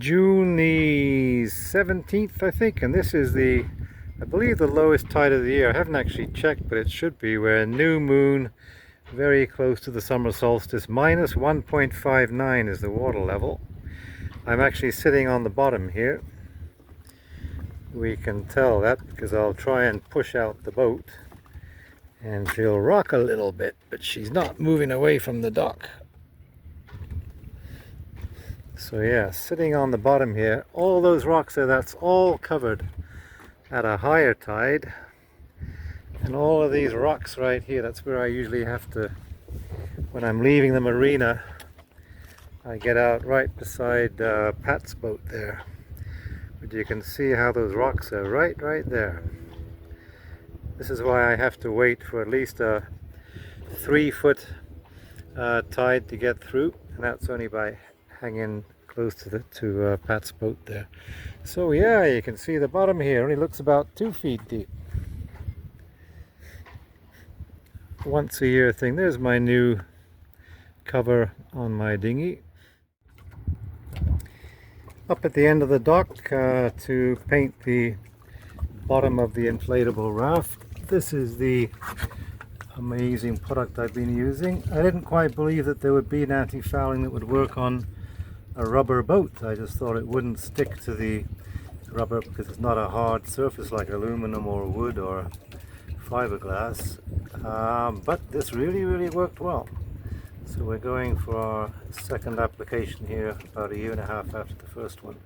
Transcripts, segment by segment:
June the 17th, I think, and this is I believe the lowest tide of the year. I haven't actually checked, but it should be. We're new moon, very close to the summer solstice. Minus 1.59 is the water level. I'm actually sitting on the bottom here. We can tell that because I'll try and push out the boat and she'll rock a little bit, but she's not moving away from the dock. So yeah, sitting on the bottom here, all those rocks there, that's all covered at a higher tide. And all of these rocks right here, that's where I usually have to, when I'm leaving the marina, I get out right beside Pat's boat there. But you can see how those rocks are right there. This is why I have to wait for at least a 3-foot tide to get through, and that's only by hanging close to Pat's boat there. So yeah, you can see the bottom here only looks about 2 feet deep. Once a year thing. There's my new cover on my dinghy. Up at the end of the dock to paint the bottom of the inflatable raft. This is the amazing product I've been using. I didn't quite believe that there would be an anti-fouling that would work on a rubber boat. I just thought it wouldn't stick to the rubber because it's not a hard surface like aluminum or wood or fiberglass. But this really worked well. So we're going for our second application here about 1.5 years after the first one.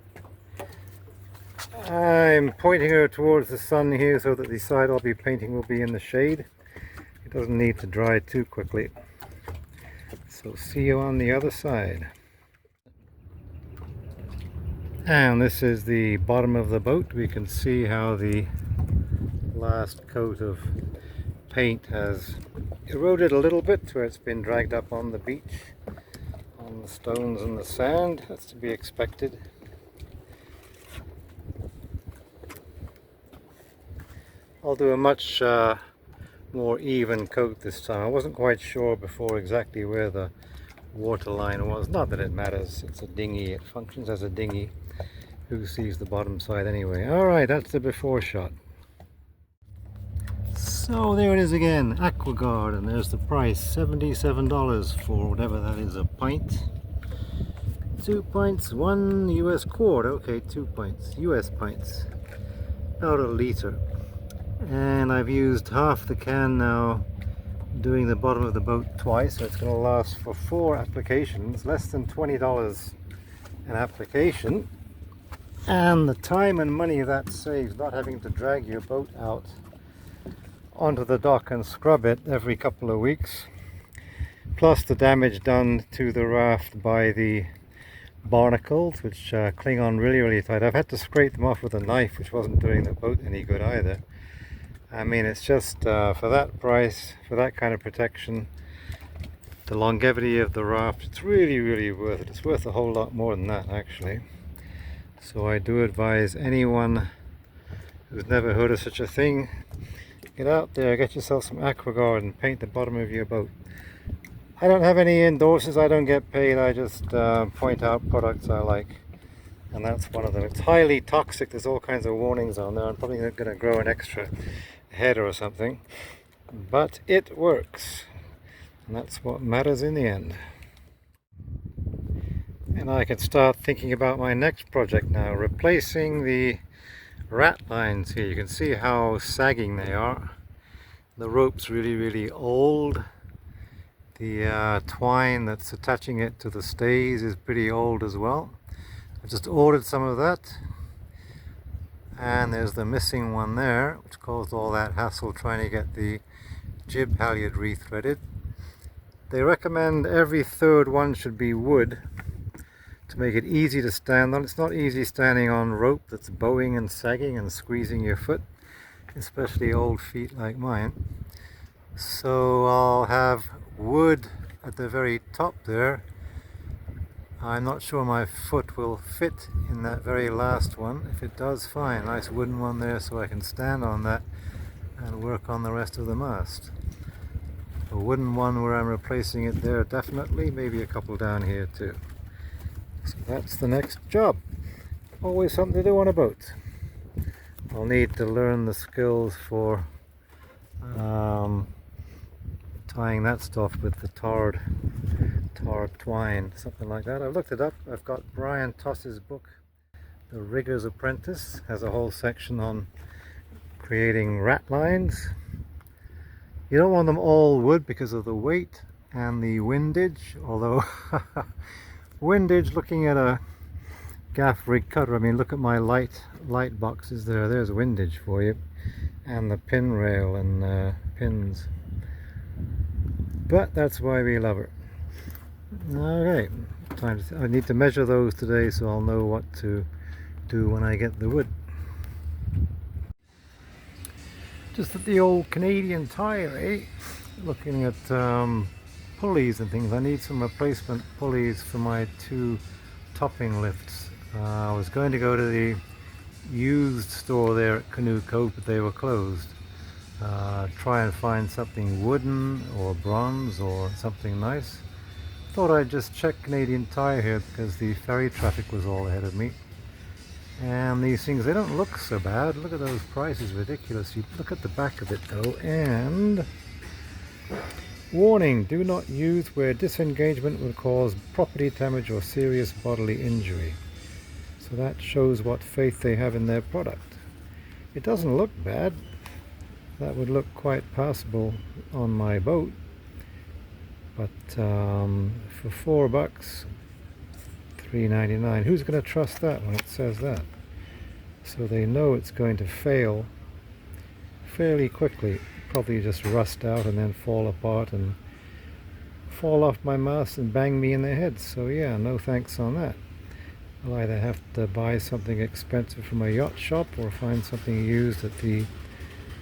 I'm pointing her towards the sun here so that the side I'll be painting will be in the shade. It doesn't need to dry too quickly. So see you on the other side. And this is the bottom of the boat. We can see how the last coat of paint has eroded a little bit where it's been dragged up on the beach, on the stones and the sand. That's to be expected. I'll do a much more even coat this time. I wasn't quite sure before exactly where the water line was. Not that it matters, it's a dinghy, it functions as a dinghy. Who sees the bottom side anyway? Alright, that's the before shot. So there it is again, AquaGuard, and there's the price, $77 for whatever that is, a pint. 2 pints, 1 US quart, okay, 2 pints, US pints, about 1 liter. And I've used half the can now doing the bottom of the boat twice, so it's going to last for 4 applications, less than $20 an application. And the time and money that saves, not having to drag your boat out onto the dock and scrub it every couple of weeks, plus the damage done to the raft by the barnacles, which cling on really tight. I've had to scrape them off with a knife, which wasn't doing the boat any good either. I mean, it's just for that price, for that kind of protection, the longevity of the raft, it's really worth it. It's worth a whole lot more than that, actually. So I do advise anyone who's never heard of such a thing, get out there, get yourself some AquaGuard and paint the bottom of your boat. I don't have any endorsements, I don't get paid, I just point out products I like, and that's one of them. It's highly toxic, there's all kinds of warnings on there. I'm probably not going to grow an extra head or something, but it works, and that's what matters in the end. And I can start thinking about my next project now, replacing the ratlines here. You can see how sagging they are. The rope's really old. The twine that's attaching it to the stays is pretty old as well. I just ordered some of that, and there's the missing one there, which caused all that hassle trying to get the jib halyard rethreaded. They recommend every 3rd one should be wood to make it easy to stand on. It's not easy standing on rope that's bowing and sagging and squeezing your foot, especially old feet like mine. So I'll have wood at the very top there. I'm not sure my foot will fit in that very last one. If it does, fine. Nice wooden one there so I can stand on that and work on the rest of the mast. A wooden one where I'm replacing it there definitely, maybe a couple down here too. So that's the next job. always something to do on a boat. I'll need to learn the skills for tying that stuff with the tarred twine, something like that. I've looked it up. I've got Brian Toss's book, The Rigger's Apprentice, has a whole section on creating ratlines. You don't want them all wood because of the weight and the windage, although windage, looking at a gaff rig cutter, I mean, look at my light boxes there, there's windage for you, and the pin rail and pins, but that's why we love her. Okay, I need to measure those today so I'll know what to do when I get the wood. Just at the old Canadian Tire, eh? Looking at pulleys and things. I need some replacement pulleys for my 2 topping lifts. I was going to go to the used store there at Canoe Cove, but they were closed. Try and find something wooden or bronze or something nice. Thought I'd just check Canadian Tire here because the ferry traffic was all ahead of me. And these things, they don't look so bad. Look at those prices, ridiculous. You look at the back of it though, and warning, do not use where disengagement will cause property damage or serious bodily injury. So that shows what faith they have in their product. It doesn't look bad. That would look quite passable on my boat. But for $4, $3.99, who's going to trust that when it says that? So they know it's going to fail fairly quickly, probably just rust out and then fall apart and fall off my mast and bang me in the head. So yeah, no thanks on that. I'll either have to buy something expensive from a yacht shop or find something used at the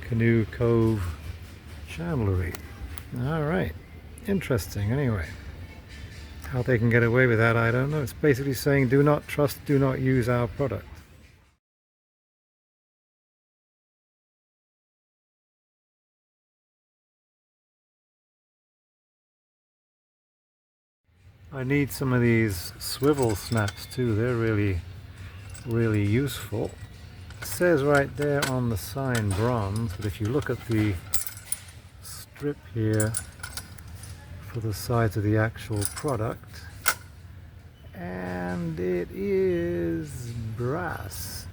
Canoe Cove chandlery. Alright, interesting. Anyway, how they can get away with that, I don't know. It's basically saying do not trust, do not use our product. I need some of these swivel snaps too. They're really useful. It says right there on the sign bronze, but if you look at the strip here for the sides of the actual product, and it is brass,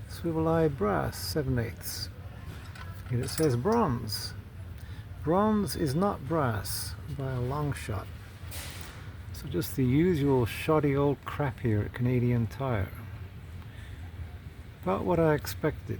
swivel eye brass, 7/8. And it says bronze. Bronze is not brass by a long shot. So just the usual shoddy old crap here at Canadian Tire. About what I expected.